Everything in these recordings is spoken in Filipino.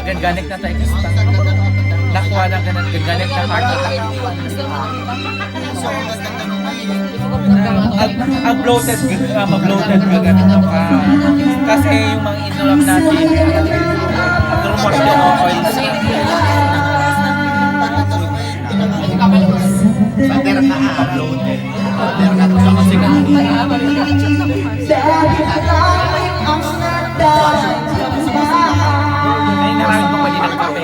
ganganik na tayo kasi nakuha na ganganik na heart attack. Ang bloated, ma-bloated ka ganito ka. Kasi yung mga inulam natin, normal yung oil. Bater na bloated. Bater na ito kasi ay narami mo pa din ang kape.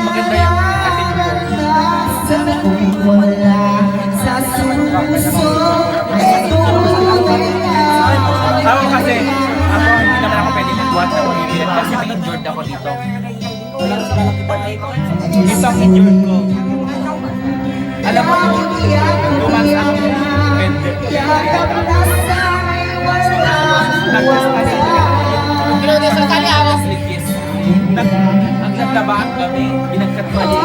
Maganda yung ating ako kasi, hindi naman ako pwede nag-watch na mag-ibig kasi may injured ako dito. Ito ang injured ko. Alam mo, lumans ako ang naglabaan kami, binagkat mali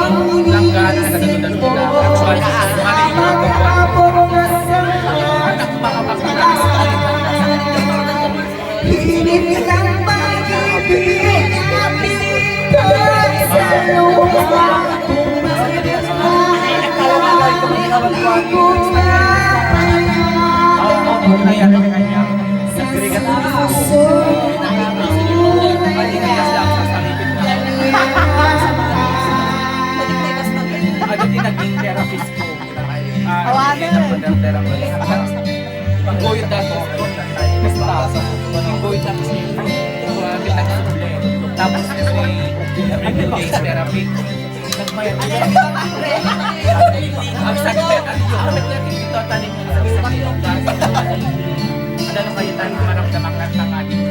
langgan na nagdadalula. Actually, ano yung mga gawa? Anak makapagpakas tayo. Hinit ng pag-ibig natin sa lupa. Naging therapist ko. Pag-goyot ako, pag-goyot ako sa iyo, tapos everyday therapy. Ang sakit natin dito, tanin mo sa sakit. Ano na kayo tayo maramdaman ng tanganin?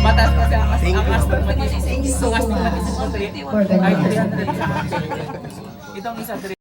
Mataas kasi ang astig natin. Itong isa